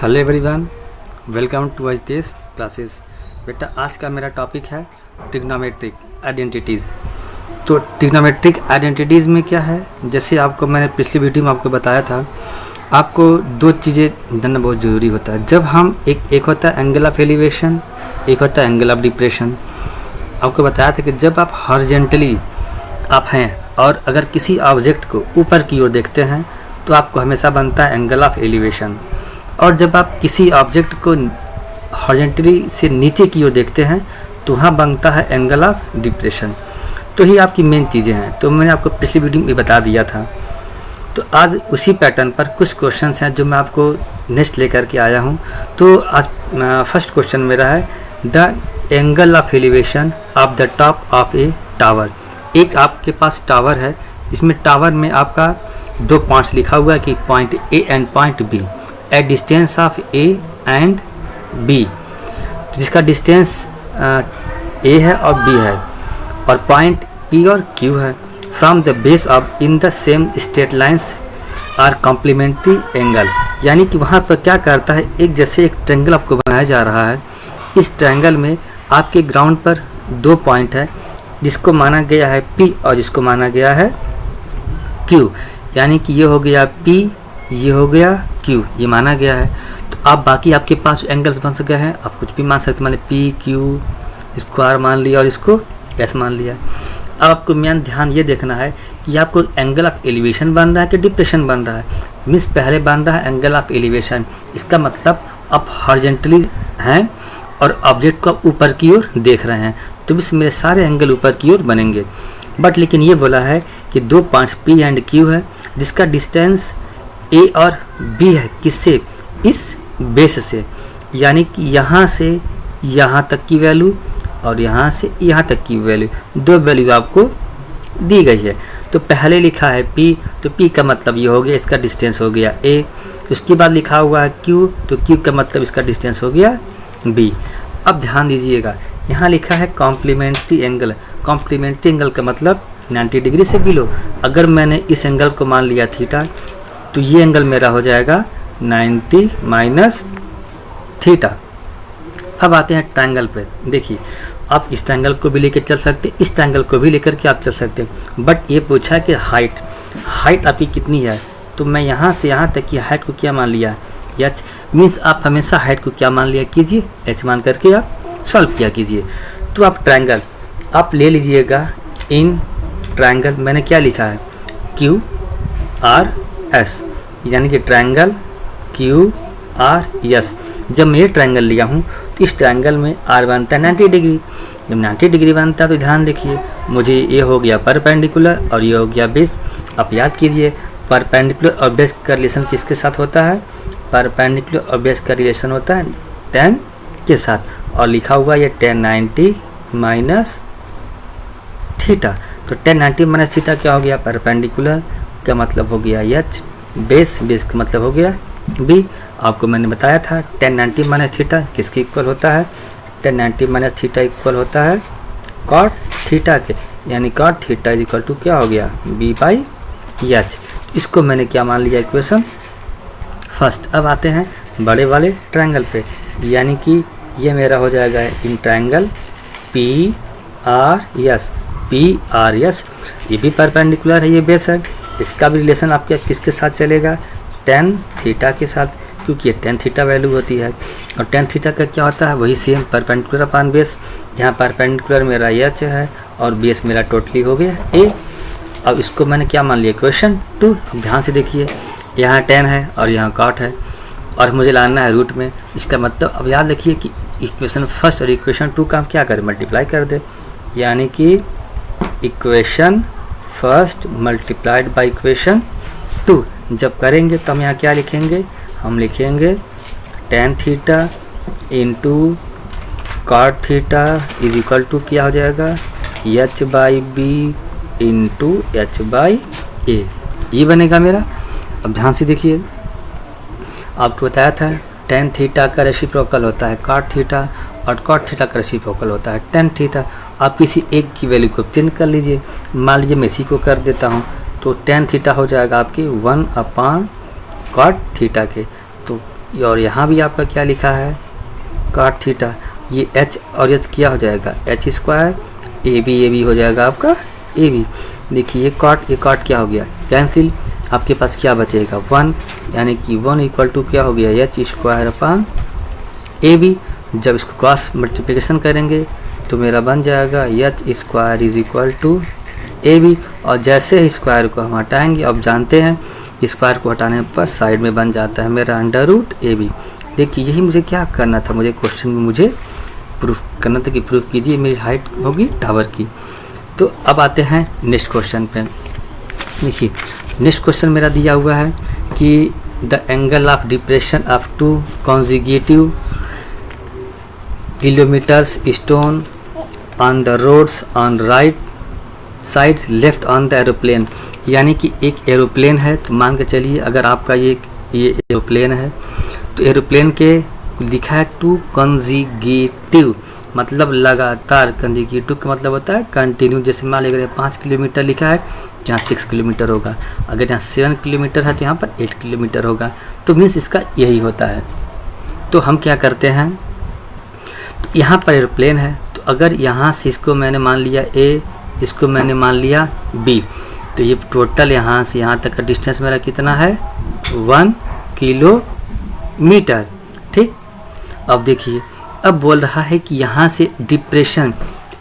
Hello everyone, welcome to आज this classes. बेटा आज का मेरा टॉपिक है ट्रिग्नोमेट्रिक आइडेंटिटीज़। तो ट्रिग्नोमेट्रिक आइडेंटिटीज़ में क्या है, जैसे आपको मैंने पिछली वीडियो में आपको बताया था, आपको दो चीज़ें जानना बहुत ज़रूरी होता है। जब हम एक होता है एंगल ऑफ एलिवेशन, एक होता है एंगल ऑफ डिप्रेशन। आपको बताया था कि जब आप हॉरिजॉन्टली आप हैं और अगर किसी ऑब्जेक्ट को ऊपर की ओर देखते हैं तो आपको हमेशा बनता है एंगल ऑफ एलिवेशन, और जब आप किसी ऑब्जेक्ट को हॉरिजॉन्टली से नीचे की ओर देखते हैं तो वहाँ बनता है एंगल ऑफ डिप्रेशन। तो ही आपकी मेन चीज़ें हैं। तो मैंने आपको पिछली वीडियो में बता दिया था। तो आज उसी पैटर्न पर कुछ क्वेश्चंस हैं जो मैं आपको नेक्स्ट लेकर के आया हूँ। तो आज फर्स्ट क्वेश्चन मेरा है the angle of elevation of the top of A tower. एक आपके पास टावर है, इसमें टावर में आपका दो पॉइंट्स लिखा हुआ है कि point A and point B at distance of A and B, जिसका डिस्टेंस ए है और बी है, और पॉइंट पी और क्यू है। From the base of in the same straight lines are complementary angle, यानी कि वहाँ पर क्या करता है, एक जैसे एक ट्रायंगल आपको बनाया जा रहा है। इस ट्रायंगल में आपके ग्राउंड पर दो पॉइंट है, जिसको माना गया है पी और जिसको माना गया है क्यू, यानी कि ये हो गया पी, ये हो गया क्यू, ये माना गया है। तो आप बाकी आपके पास एंगल्स बन सके हैं, आप कुछ भी मान सकते, मान पी क्यू, इसको आर मान लिया और इसको एस मान लिया। अब आपको मेन ध्यान ये देखना है कि आपको एंगल ऑफ एलिवेशन बन रहा है कि डिप्रेशन बन रहा है। मीन्स पहले बन रहा है एंगल ऑफ एलिवेशन, इसका मतलब आप हॉरिजॉन्टली हैं और ऑब्जेक्ट को ऊपर की ओर देख रहे हैं, तो इस मेरे सारे एंगल ऊपर की ओर बनेंगे। बट लेकिन ये बोला है कि दो पॉइंट्स पी एंड क्यू है, जिसका डिस्टेंस ए और बी है, किससे, इस बेस से, यानी कि यहाँ से यहाँ तक की वैल्यू और यहाँ से यहाँ तक की वैल्यू, दो वैल्यू आपको दी गई है। तो पहले लिखा है P, तो P का मतलब ये हो गया, इसका डिस्टेंस हो गया A। उसके बाद लिखा हुआ है Q, तो Q का मतलब इसका डिस्टेंस हो गया B। अब ध्यान दीजिएगा, यहाँ लिखा है कॉम्प्लीमेंट्री एंगल। कॉम्प्लीमेंट्री एंगल का मतलब 90 डिग्री से बिलो। अगर मैंने इस एंगल को मान लिया थीटा, तो ये एंगल मेरा हो जाएगा 90 माइनस थीटा। अब आते हैं ट्रायंगल पे। देखिए, आप इस ट्रायंगल को भी लेकर चल सकते हैं, इस ट्रायंगल को भी लेकर के आप चल सकते हैं। बट ये पूछा है कि हाइट आपकी कितनी है, तो मैं यहाँ से यहाँ तक की हाइट को क्या मान लिया, एच। मीन्स आप हमेशा हाइट को क्या मान लिया कीजिए, एच मान करके आप सॉल्व किया कीजिए। तो आप ट्रायंगल आप ले लीजिएगा। इन ट्रायंगल मैंने क्या लिखा है, क्यू आर एस, यानी कि ट्रायंगल क्यू आर एस। जब मैं ये ट्रायंगल लिया हूँ तो इस ट्रायंगल में आर बनता है 90 डिग्री। जब 90 डिग्री बनता है तो ध्यान देखिए, मुझे ये हो गया परपेंडिकुलर और ये हो गया बेस। आप याद कीजिए, परपेंडिकुलर और बेस का रिलेशन किसके साथ होता है, परपेंडिकुलर और बेस का रिलेशन होता है tan के साथ, और लिखा हुआ ये tan 90 माइनस थीटा। तो tan 90 माइनस थीटा क्या हो गया, परपेंडिकुलर का मतलब हो गया एच, बेस का मतलब हो गया बी। आपको मैंने बताया था tan 90 माइनस थीटा किसके इक्वल होता है, tan 90 माइनस थीटा इक्वल होता है cot थीटा के, यानी cot theta is equal to क्या हो गया, बी बाई एच। इसको मैंने क्या मान लिया, इक्वेशन फर्स्ट। अब आते हैं बड़े वाले ट्रायंगल पे, यानी कि ये मेरा हो जाएगा in triangle P R S. P R S ये भी परपेंडिकुलर है, ये बेस है। इसका भी रिलेशन आपके किसके साथ चलेगा, tan थीटा के साथ, क्योंकि ये tan थीटा वैल्यू होती है। और tan थीटा का क्या होता है, वही सेम परपेंडिकुलर अपान बेस। यहाँ परपेंडिकुलर मेरा एच है और बेस मेरा टोटली हो गया ए। अब इसको मैंने क्या मान लिया, इक्वेशन 2। अब ध्यान से देखिए, यहाँ tan है और यहाँ cot है, और मुझे लाना है रूट में। इसका मतलब अब याद रखिए कि इक्वेशन फर्स्ट और इक्वेशन 2 का हम क्या करें, मल्टीप्लाई कर दे, यानी कि equation first multiplied by equation 2। जब करेंगे तो हम यहाँ क्या लिखेंगे, हम लिखेंगे tan theta into cot theta is equal to क्या हो जाएगा, H by B into H by A. ये बनेगा मेरा। अब ध्यान से देखिए, आपको बताया था tan थीटा का रेसिप्रोकल होता है cot थीटा और cot थीटा का रेसिप्रोकल होता है tan थीटा। आप किसी एक की वैल्यू को चेंज कर लीजिए। मान लीजिए मैं इसी को कर देता हूँ, तो tan थीटा हो जाएगा आपकी 1 अपान cot थीटा के। तो और यहाँ भी आपका क्या लिखा है cot थीटा, ये h और h क्या हो जाएगा h स्क्वायर, ए बी हो जाएगा आपका ए बी। देखिए ये कॉट क्या हो गया कैंसिल, आपके पास क्या बचेगा 1, यानी कि 1 इक्वल टू क्या हो गया H square upon A B. जब इसको क्रॉस मल्टीप्लिकेशन करेंगे तो मेरा बन जाएगा H square is equal to A B. और जैसे ही स्क्वायर को हम हटाएंगे, अब जानते हैं स्क्वायर को हटाने पर साइड में बन जाता है मेरा अंडर रूट ए बी। देखिए यही मुझे क्या करना था, मुझे क्वेश्चन में मुझे प्रूफ करना था कि प्रूफ कीजिए मेरी हाइट होगी टावर की। तो अब आते हैं नेक्स्ट क्वेश्चन पे। देखिए नेक्स्ट क्वेश्चन मेरा दिया हुआ है कि the angle of depression of 2 consecutive kilometers stone on the roads on right sides left on the aeroplane. यानी कि एक एरोप्लेन है, तो मान के चलिए अगर आपका ये एरोप्लेन है, तो एरोप्लेन के लिखा है 2 कॉन्जिक्यूटिव, मतलब लगातार। कॉन्जिक्यूटिव का मतलब होता है कंटिन्यू। जैसे मान लीजिए 5 किलोमीटर लिखा है, यहाँ 6 किलोमीटर होगा, अगर यहाँ 7 किलोमीटर है तो यहाँ पर 8 किलोमीटर होगा। तो मीन्स इसका यही होता है। तो हम क्या करते हैं, तो यहाँ पर एरोप्लेन है, तो अगर यहाँ से इसको मैंने मान लिया ए, इसको मैंने मान लिया बी, तो ये टोटल यहाँ से यहाँ तक का डिस्टेंस मेरा कितना है 1 किलोमीटर। ठीक, अब देखिए अब बोल रहा है कि यहाँ से डिप्रेशन,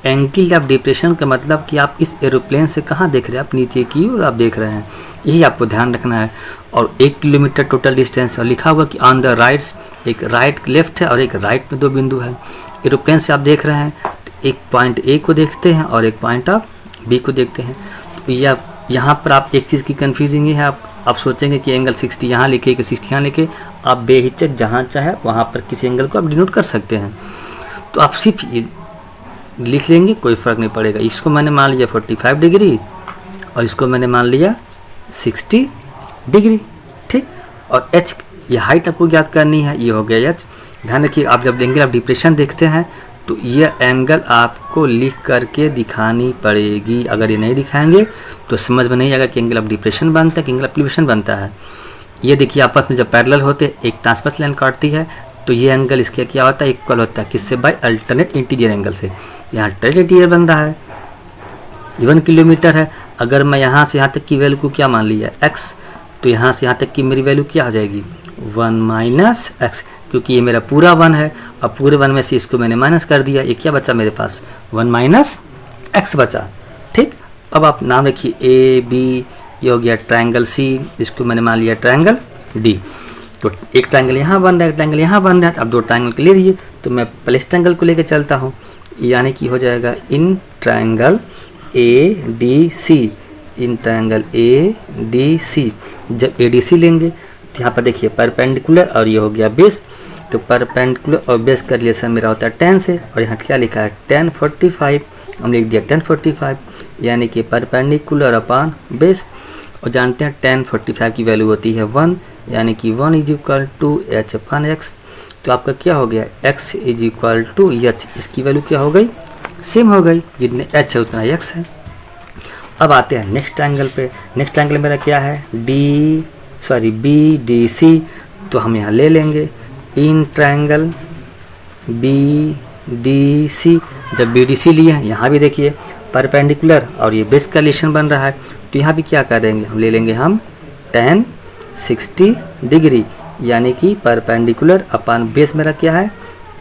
एंगल ऑफ डिप्रेशन का मतलब कि आप इस एरोप्लेन से कहाँ देख रहे हैं, आप नीचे की ओर आप देख रहे हैं, यही आपको ध्यान रखना है। और 1 किलोमीटर टोटल डिस्टेंस, और लिखा हुआ कि ऑन द राइट्स, एक राइट लेफ्ट है और एक राइट में 2 बिंदु है। एरोप्लेन से आप देख रहे हैं, तो एक पॉइंट ए को देखते हैं और एक पॉइंट आप बी को देखते हैं। तो यहाँ पर आप एक चीज़ की कन्फ्यूजिंग है, आप सोचेंगे कि एंगल 60 यहाँ लिखे कि 60 यहाँ लिखे, आप बेहिचक जहाँ चाहे वहाँ पर किसी एंगल को आप डिनोट कर सकते हैं। तो आप सिर्फ ये लिख लेंगे, कोई फ़र्क नहीं पड़ेगा। इसको मैंने मान लिया 45 डिग्री और इसको मैंने मान लिया 60 डिग्री। ठीक, और एच ये हाइट आपको ज्ञात करनी है, ये हो गया एच। ध्यान रखिए आप जब एंगल ऑफ डिप्रेशन देखते हैं तो ये एंगल आपको लिख करके दिखानी पड़ेगी। अगर ये नहीं दिखाएंगे तो समझ में नहीं आएगा कि एंगल ऑफ डिप्रेशन बनता है कि एंगल ऑफ एलिवेशन बनता है। ये देखिए आपस में जब पैरेलल होते एक ट्रांसवर्स लाइन काटती है तो ये एंगल इसके क्या होता है, इक्वल होता है किससे, बाय अल्टरनेट इंटीरियर एंगल से। यहाँ अल्टरनेट इंटीरियर बन रहा है, 1 किलोमीटर है। अगर मैं यहाँ से यहाँ तक की वैल्यू को क्या मान लिया x, तो यहाँ से यहाँ तक की मेरी वैल्यू क्या हो जाएगी 1 माइनस एक्स, क्योंकि ये मेरा पूरा 1 है। अब पूरे 1 में से इसको मैंने माइनस कर दिया, ये क्या बचा मेरे पास 1 माइनस एक्स बचा। ठीक, अब आप नाम रखिए ए बी, ये हो गया ट्रायंगल सी, इसको मैंने मान लिया ट्रायंगल डी। तो एक ट्रायंगल यहाँ बन रहा है, एक ट्रायंगल यहाँ बन रहा है। अब 2 ट्रायंगल के ले लिए, तो मैं पहले इस ट्रायंगल को लेकर चलता हूँ, यानी कि हो जाएगा in triangle A D C, in triangle A D C. जब ए डी सी लेंगे तो यहाँ पर देखिए परपेंडिकुलर और ये हो गया बेस, तो परपेंडिकुलर और बेस का रिलेशन मेरा होता है 10 से, और यहाँ क्या लिखा है 10 45, हम लिख दिया 10 45, यानी कि परपेंडिकुलर अपान बेस। और जानते हैं 10 45 की वैल्यू होती है 1, यानी कि 1 is equal to H upon X. तो आपका क्या हो गया x is equal to H, इसकी वैल्यू क्या हो गई सेम हो गई, जितने h है उतना x है। अब आते हैं नेक्स्ट एंगल पे। नेक्स्ट एंगल मेरा क्या है बी डी सी, तो हम यहाँ ले लेंगे in triangle B D C. जब बी डी सी लिए हैं, यहाँ भी देखिए परपेंडिकुलर और ये बेस का रिलेशन बन रहा है, तो यहाँ भी क्या करेंगे, हम ले लेंगे हम tan 60 डिग्री, यानी कि परपेंडिकुलर अपान बेस मेरा क्या है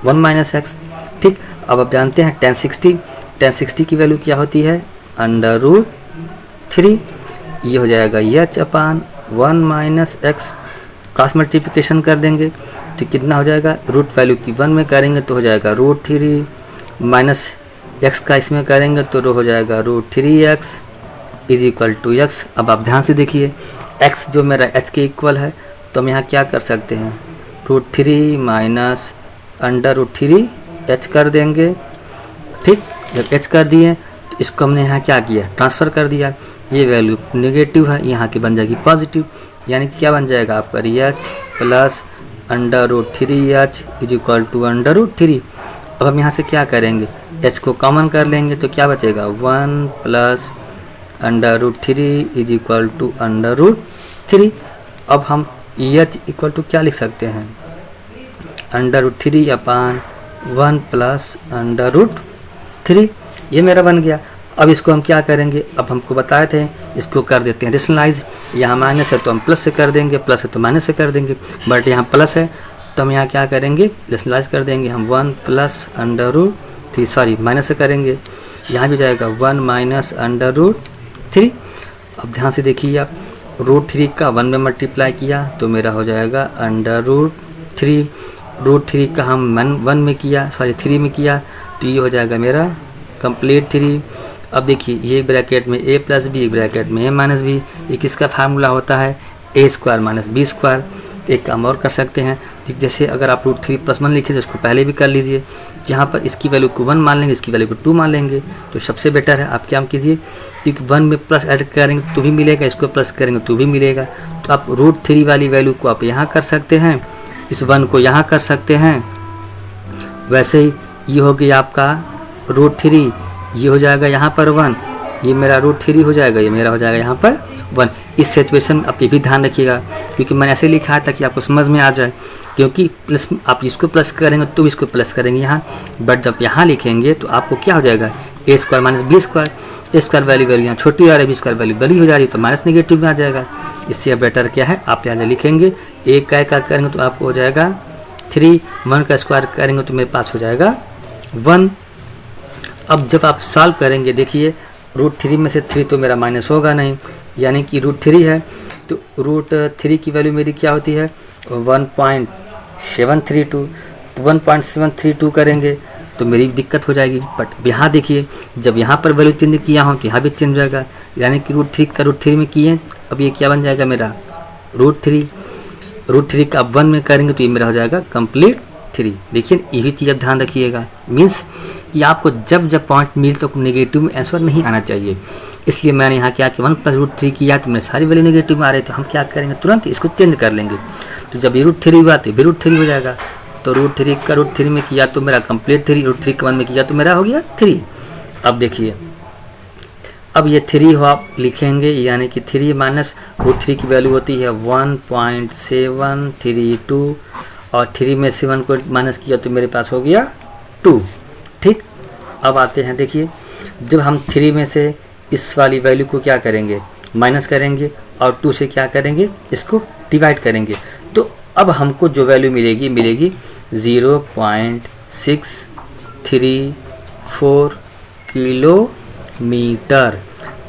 1 माइनस एक्स। ठीक, अब आप जानते हैं tan 60 की वैल्यू क्या होती है √3, ये हो जाएगा एच अपान 1 माइनस एक्स। क्रॉस मल्टीप्लिकेशन कर देंगे तो कितना हो जाएगा, रूट वैल्यू की 1 में करेंगे तो हो जाएगा √3 माइनस एक्स का इसमें करेंगे तो हो जाएगा √3x is equal to x. अब आप ध्यान से देखिए x जो मेरा h के इक्वल है, तो हम यहाँ क्या कर सकते हैं √3 माइनस √3h कर देंगे। ठीक, जब h कर दिए तो इसको हमने यहाँ क्या किया ट्रांसफ़र कर दिया, ये वैल्यू नेगेटिव है, यहाँ की बन जाएगी पॉजिटिव, यानी क्या बन जाएगा आपका h plus √3h is equal to √3। अब हम यहाँ से क्या करेंगे h को कॉमन कर लेंगे तो क्या बचेगा 1 प्लस √3 इज इक्वल टू √3। अब हम एच इक्वल टू क्या लिख सकते हैं √3 अपान 1 प्लस √3, ये मेरा बन गया। अब इसको हम क्या करेंगे, अब हमको बताए थे इसको कर देते हैं रेशनलाइज। यहाँ माइनस है तो हम प्लस से कर देंगे, प्लस है तो माइनस से कर देंगे, बट यहाँ प्लस है तो हम यहाँ क्या करेंगे, रेशनलाइज कर देंगे। हम 1 प्लस √3 सॉरी माइनस से करेंगे, यहाँ भी जाएगा 1 माइनस √3। अब ध्यान से देखिए आप, √3 का 1 में मल्टीप्लाई किया तो मेरा हो जाएगा √3, √3 का हम 1 में किया सॉरी 3 में किया तो ये हो जाएगा मेरा कंप्लीट 3। अब देखिए ये ब्रैकेट में a प्लस बी, ब्रैकेट में a माइनस बी, ये किसका फार्मूला होता है, a² माइनस b²। एक काम और कर सकते हैं, जैसे अगर आप √3 + 1 लिखे तो उसको पहले भी कर लीजिए। यहाँ पर इसकी वैल्यू को 1 मान लेंगे, इसकी वैल्यू को 2 मान लेंगे, तो सबसे बेटर है आप क्या कीजिए, क्योंकि 1 में प्लस ऐड करेंगे तो भी मिलेगा, इसको प्लस करेंगे तो भी मिलेगा। तो आप √3 वाली वैल्यू को आप यहाँ कर सकते हैं, इस 1 को यहाँ कर सकते हैं। वैसे ही ये हो गया आपका √3, ये हो जाएगा यहाँ पर 1, ये मेरा √3 हो जाएगा, ये मेरा हो जाएगा यहाँ पर 1। इस सिचुएशन में आप ये भी ध्यान रखिएगा, क्योंकि मैंने ऐसे लिखा है ताकि आपको समझ में आ जाए, क्योंकि प्लस आप इसको प्लस करेंगे तो इसको प्लस करेंगे यहाँ, बट जब यहाँ लिखेंगे तो आपको क्या हो जाएगा, a² minus b²। a² value यहाँ छोटी आ रही है, b² वैल्यू बड़ी हो जा रही है, तो माइनस नेगेटिव में आ जाएगा। इससे बेटर क्या है, आप यहाँ लिखेंगे a का करेंगे तो आपको हो जाएगा 3, 1 का स्क्वायर करेंगे तो मेरे पास हो जाएगा 1। अब जब आप सॉल्व करेंगे देखिए, √3 में से 3 तो मेरा माइनस होगा नहीं, यानी कि √3 है तो √3 की वैल्यू मेरी क्या होती है 1.732, तो 1.732 करेंगे तो मेरी दिक्कत हो जाएगी। बट यहाँ देखिए, जब यहाँ पर वैल्यू चेंज किया हूँ तो यहाँ भी चेंज हो जाएगा, यानी कि √3 में किए, अब ये क्या बन जाएगा मेरा √3 का अब 1 में करेंगे तो ये मेरा हो जाएगा कंप्लीट 3। देखिए ये भी चीज़ आप ध्यान रखिएगा, मीन्स कि आपको जब पॉइंट मिल तो नेगेटिव में आंसर नहीं आना चाहिए। इसलिए मैंने यहाँ क्या कि 1 + √3 किया तो मेरे सारी वैल्यू नेगेटिव में आ रहे थे, हम क्या करेंगे तुरंत इसको चेंज कर लेंगे। तो जब ये √3 हुआ तो भी √3 हो जाएगा, तो √3 का √3 में किया तो मेरा कंप्लीट 3, √3 का 1 में किया तो मेरा हो गया 3। अब देखिए, अब ये 3 हो आप लिखेंगे, यानी कि 3 माइनस √3 की वैल्यू होती है 1.732, और 3 में से 1 को माइनस किया तो मेरे पास हो गया 2। ठीक, अब आते हैं देखिए, जब हम 3 में से इस वाली वैल्यू को क्या करेंगे, माइनस करेंगे, और 2 से क्या करेंगे, इसको डिवाइड करेंगे, तो अब हमको जो वैल्यू मिलेगी 0.634 किलोमीटर।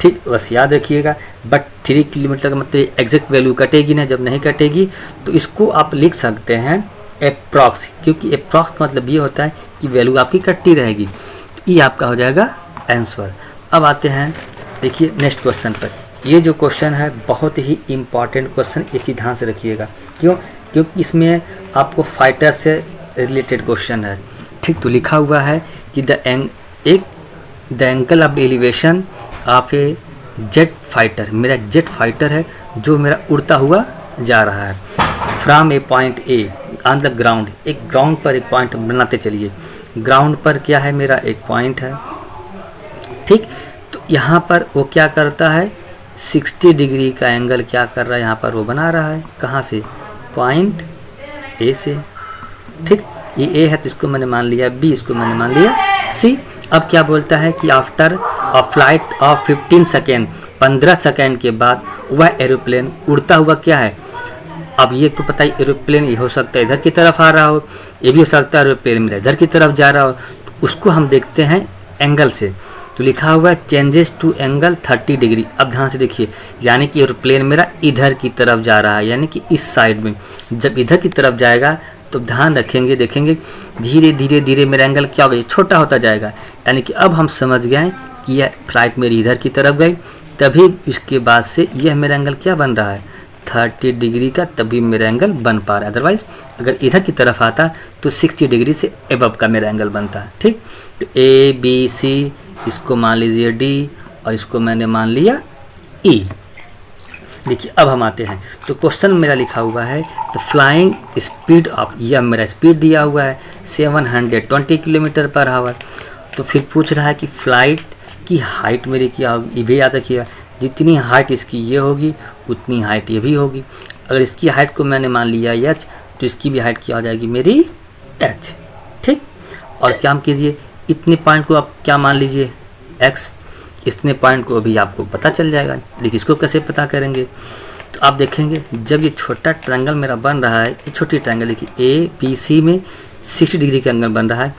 ठीक, बस याद रखिएगा, बट 3 किलोमीटर का मतलब एग्जैक्ट वैल्यू कटेगी ना, जब नहीं कटेगी तो इसको आप लिख सकते हैं अप्रॉक्स, क्योंकि अप्रॉक्स का मतलब ये होता है कि वैल्यू आपकी कटती रहेगी। तो ये आपका हो जाएगा आंसर। अब आते हैं देखिए नेक्स्ट क्वेश्चन पर। ये जो क्वेश्चन है बहुत ही इम्पॉर्टेंट क्वेश्चन, ये चीज़ ध्यान से रखिएगा। क्यों? क्योंकि इसमें आपको फाइटर से रिलेटेड क्वेश्चन है। ठीक, तो लिखा हुआ है कि the angle of elevation of A jet fighter, मेरा जेट फाइटर है जो मेरा उड़ता हुआ जा रहा है, from A point A on the ground, एक ग्राउंड पर एक पॉइंट बनाते चलिए। ग्राउंड पर क्या है, मेरा एक पॉइंट है। ठीक, तो यहाँ पर वो क्या करता है, 60 डिग्री का एंगल क्या कर रहा है, यहाँ पर वो बना रहा है, कहाँ से, पॉइंट ए से। ठीक, ये ए है तो इसको मैंने मान लिया बी, इसको मैंने मान लिया सी। अब क्या बोलता है कि after a flight of 15 second, 15 second के बाद वह एरोप्लेन उड़ता हुआ क्या है। अब ये तो पता है एरोप्लेन ये हो सकता है इधर की तरफ आ रहा हो, ये भी हो सकता है एरोप्लेन मेरा इधर की तरफ जा रहा हो, तो उसको हम देखते हैं एंगल से। तो लिखा हुआ है चेंजेस टू एंगल 30 डिग्री। अब ध्यान से देखिए, यानी कि एरोप्लेन मेरा इधर की तरफ जा रहा है, यानी कि इस साइड में। जब इधर की तरफ जाएगा तो ध्यान रखेंगे, देखेंगे धीरे धीरे धीरे मेरा एंगल क्या होगा, छोटा होता जाएगा। यानी कि अब हम समझ गए कि यह फ्लाइट मेरी इधर की तरफ गई, तभी इसके बाद से यह मेरा एंगल क्या बन रहा है, 30 डिग्री का, तभी मेरा एंगल बन पा रहा है। अदरवाइज अगर इधर की तरफ आता तो 60 डिग्री से एबव का मेरा एंगल बनता है। ठीक, तो ए बी सी, इसको मान लीजिए डी, और इसको मैंने मान लिया ई। देखिए अब हम आते हैं, तो क्वेश्चन मेरा लिखा हुआ है तो फ्लाइंग स्पीड ऑफ, यह मेरा स्पीड दिया हुआ है 720 किलोमीटर पर आवर। तो फिर पूछ रहा है कि फ्लाइट की हाइट मेरी क्या होगी, ये भी याद रखिएगा, जितनी हाइट इसकी ये होगी उतनी हाइट ये भी होगी। अगर इसकी हाइट को मैंने मान लिया h, तो इसकी भी हाइट क्या हो जाएगी मेरी एच। ठीक, और क्या कीजिए, इतने पॉइंट को आप क्या मान लीजिए एक्स, इतने पॉइंट को अभी आपको पता चल जाएगा। देखिए इसको कैसे पता करेंगे, तो आप देखेंगे जब ये छोटा ट्रायंगल मेरा बन रहा है, ये छोटी ट्रायंगल देखिए ए बी सी में 60 डिग्री का एंगल बन रहा है,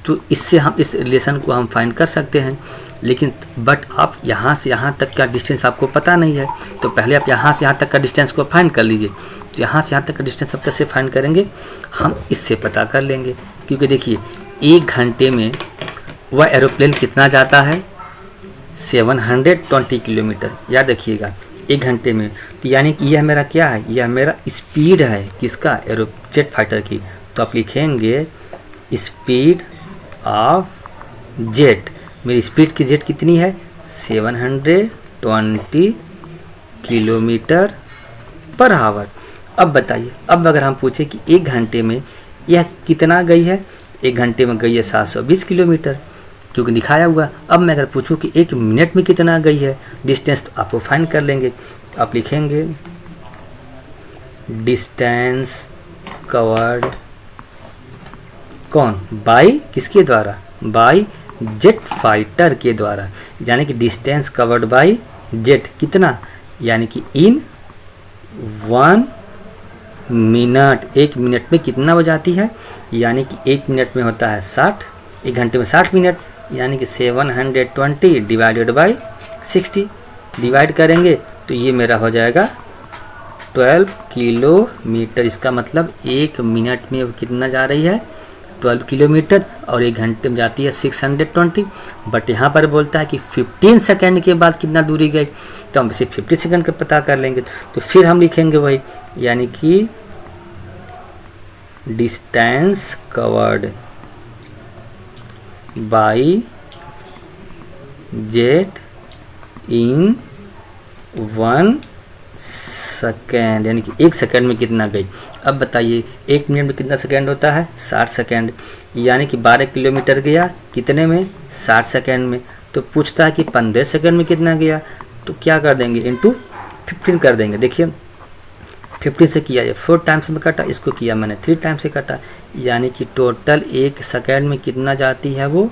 तो इससे हम इस रिलेशन को हम फाइंड कर सकते हैं। लेकिन बट आप यहाँ से यहाँ तक का डिस्टेंस आपको पता नहीं है, तो पहले आप यहाँ से यहाँ तक का डिस्टेंस को फाइंड कर लीजिए। तो यहाँ से यहाँ तक का डिस्टेंस आप कैसे फाइंड करेंगे, हम इससे पता कर लेंगे। क्योंकि देखिए 1 घंटे में वह एरोप्लेन कितना जाता है, 720 किलोमीटर। याद रखिएगा 1 घंटे में, तो यानी कि यह मेरा क्या है, यह मेरा स्पीड है किसका, जेट फाइटर की। तो आप लिखेंगे स्पीड ऑफ जेट, मेरी स्पीड की जेट कितनी है 720 किलोमीटर पर आवर। अब बताइए, अब अगर हम पूछे कि 1 घंटे में यह कितना गई है, 1 घंटे में गई है 720 किलोमीटर, क्योंकि दिखाया हुआ। अब मैं अगर पूछूं कि 1 मिनट में कितना गई है डिस्टेंस, तो आपको फाइंड कर लेंगे। आप लिखेंगे डिस्टेंस कवर्ड कौन, बाय किसके द्वारा, बाय जेट फाइटर के द्वारा। यानी कि डिस्टेंस कवर्ड बाय जेट कितना, यानी कि इन 1 मिनट, 1 मिनट में कितना हो जाती है, यानी कि 1 मिनट में होता है 60, 1 घंटे में 60 मिनट, यानी कि 720 डिवाइडेड बाय 60 डिवाइड करेंगे तो ये मेरा हो जाएगा 12 किलोमीटर। इसका मतलब 1 मिनट में कितना जा रही है 12 किलोमीटर, और 1 घंटे में जाती है 620। बट यहाँ पर बोलता है कि 15 सेकेंड के बाद कितना दूरी गई, तो हम इसे 50 सेकेंड का पता कर लेंगे। तो फिर हम लिखेंगे वही, यानी कि distance covered by jet in 1 second, यानी कि 1 सेकेंड में कितना गई। अब बताइए 1 मिनट में कितना सेकेंड होता है 60 सेकेंड, यानी कि 12 किलोमीटर गया कितने में 60 सेकेंड में। तो पूछता है कि 15 सेकेंड में कितना गया, तो क्या कर देंगे इंटू 15 कर देंगे। देखिए 15 से किया, 4 टाइम्स में कटा, इसको किया मैंने 3 टाइम्स से कटा, यानी कि टोटल 1 सेकेंड में कितना जाती है वो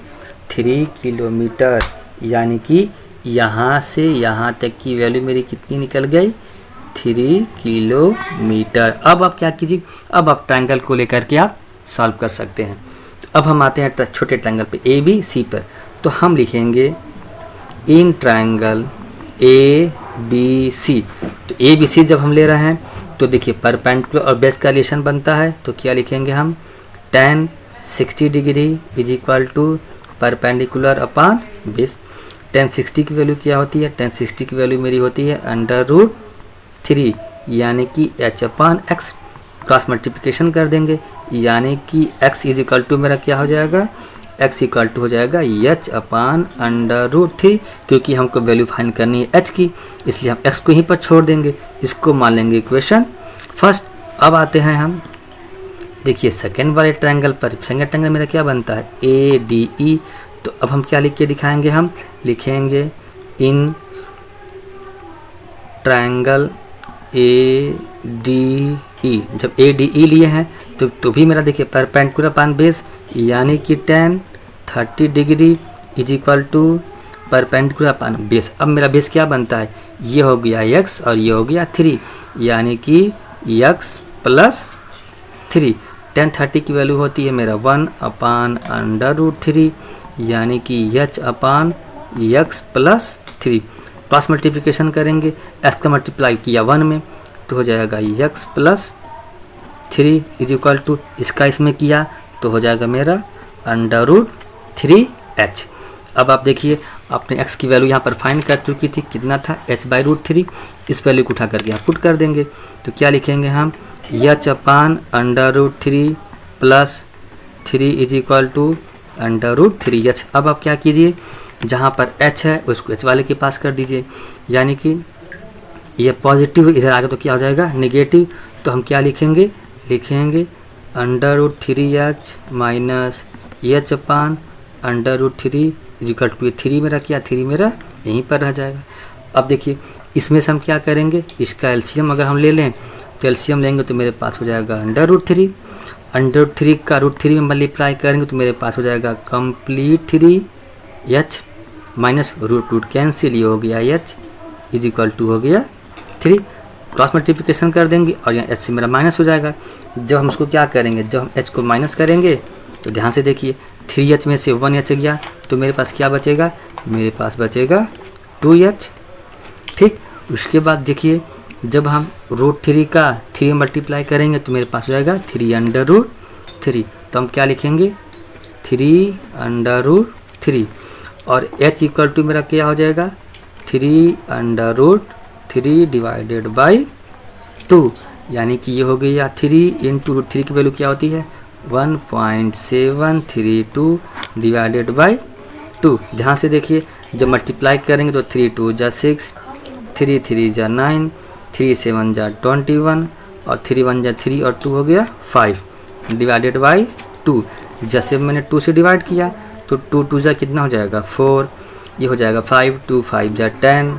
3 किलोमीटर। यानी कि यहाँ से यहाँ तक की वैल्यू मेरी कितनी निकल गई 3 किलोमीटर। अब आप क्या कीजिए, अब आप ट्रायंगल को लेकर के आप सॉल्व कर सकते हैं। तो अब हम आते हैं छोटे ट्रायंगल पे ए बी सी पर। तो हम लिखेंगे इन ट्रायंगल ए बी सी। तो ए बी सी जब हम ले रहे हैं तो देखिए परपेंडिकुलर और बेस का रिलेशन बनता है, तो क्या लिखेंगे हम tan 60 degree is equal to perpendicular upon base. tan 60 की वैल्यू क्या होती है, tan 60 की वैल्यू मेरी होती है √3, यानी कि h upon x. Cross multiplication कर देंगे, यानी कि x इज इक्वल टू मेरा क्या हो जाएगा, x इक्वल टू हो जाएगा h अपॉन √3, क्योंकि हमको वैल्यू फाइंड करनी है h की, इसलिए हम x को यहीं पर छोड़ देंगे, इसको मान लेंगे इक्वेशन फर्स्ट। अब आते हैं हम, देखिए सेकेंड वाले ट्रायंगल पर। सेकेंड ट्रायंगल मेरा क्या बनता है ADE। तो अब हम क्या लिख के दिखाएंगे, हम लिखेंगे इन ट्रायंगल ADE। जब ADE लिए हैं तो भी मेरा देखिए परपेंडिकुलर अपॉन बेस, यानी कि tan 30 degree is equal to perpendicular upon base. अब मेरा बेस क्या बनता है, ये हो गया x और ये हो गया 3, यानी कि x प्लस 3। tan 30 की वैल्यू होती है मेरा 1 अपॉन √3, यानी कि h upon x plus 3। Cross multiplication करेंगे, x का मल्टीप्लाई किया 1 में तो हो जाएगा x plus 3 is equal to, इसका इसमें किया तो हो जाएगा मेरा √3h। अब आप देखिए आपने x की वैल्यू यहाँ पर फाइंड कर चुकी थी, कितना था h/√3। इस वैल्यू को उठा करके आप पुट कर देंगे, तो क्या लिखेंगे हम h upon √3 plus 3 is equal to √3h। अब आप क्या कीजिए, जहाँ पर h है उसको h वाले के पास कर दीजिए, यानी कि ये पॉजिटिव इधर आगे तो क्या हो जाएगा नेगेटिव। तो हम क्या लिखेंगे, लिखेंगे √3h minus h upon √3 is equal to 3 मेरा क्या, 3 मेरा यहीं पर रह जाएगा। अब देखिए इसमें से हम क्या करेंगे, इसका एलसीएम अगर हम ले लें तो एलसीएम लेंगे तो मेरे पास हो जाएगा √3। अंडर का √3 में मल्टीप्लाई करेंगे तो मेरे पास हो जाएगा कंप्लीट 3h माइनस √2 कैंसिल, ये हो गया h इज इक्वल टू हो गया 3। क्रॉस मल्टीप्लिकेशन कर देंगे और यहाँ h से मेरा माइनस हो जाएगा। जब हम उसको क्या करेंगे, जब हम h को माइनस करेंगे तो ध्यान से देखिए 3h में से 1h गया तो मेरे पास क्या बचेगा, मेरे पास बचेगा 2h। ठीक, उसके बाद देखिए जब हम √3 का 3 मल्टीप्लाई करेंगे तो मेरे पास हो जाएगा 3/3। तो हम क्या लिखेंगे 3/3 और h इक्वल टू मेरा क्या हो जाएगा 3/3 डिवाइडेड बाई 2, यानी कि ये हो गया 3 इंटू √3 की वैल्यू क्या होती है 1.732 डिवाइडेड बाई 2। ध्यान से देखिए जब मल्टीप्लाई करेंगे तो 3 2 जा 6, 3 3 जा 9, 3 7 जा 21 और 3 1 जा 3 और 2 हो गया 5 डिवाइडेड बाई 2। जैसे मैंने 2 से डिवाइड किया तो 2 2 जा कितना हो जाएगा 4, ये हो जाएगा 5, 2 5 जा 10,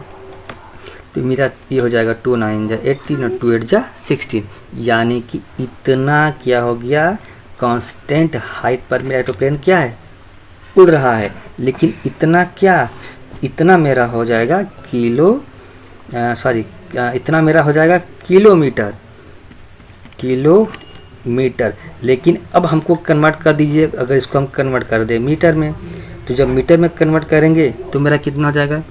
तो मेरा ये हो जाएगा 2 9 जा 18 और 2 8 जा 16, यानी कि इतना क्या हो गया कांस्टेंट हाइट पर मेरा एरोप्लेन क्या है उड़ रहा है। लेकिन इतना क्या, इतना मेरा हो जाएगा इतना मेरा हो जाएगा किलोमीटर। लेकिन अब हमको कन्वर्ट कर दीजिए, अगर इसको हम कन्वर्ट कर दें मीटर में, तो जब मीटर में कन्वर्ट करेंगे तो मेरा कितना हो जाएगा,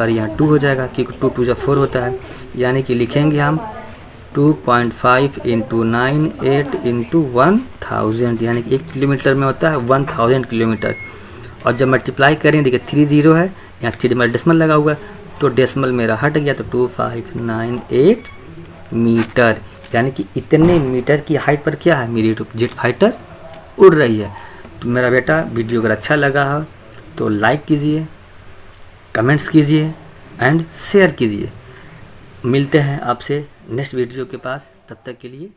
यहाँ 2 हो जाएगा क्योंकि 2 2 4 होता है, यानी कि लिखेंगे हम 2.5 इंटू 98 इंटू 1000, यानी कि 1 किलोमीटर में होता है 1000 किलोमीटर। और जब मल्टीप्लाई करें देखिए 3 0 है, यहाँ 3 डेसिमल लगा हुआ है तो डेसिमल मेरा हट गया तो 2598 मीटर, यानी कि इतने मीटर की हाइट पर क्या है मेरी जेट फाइटर उड़ रही है। तो मेरा बेटा वीडियो अगर अच्छा लगा हो तो लाइक कीजिए, कमेंट्स कीजिए एंड शेयर कीजिए। मिलते हैं आपसे नेक्स्ट वीडियो के पास, तब तक के लिए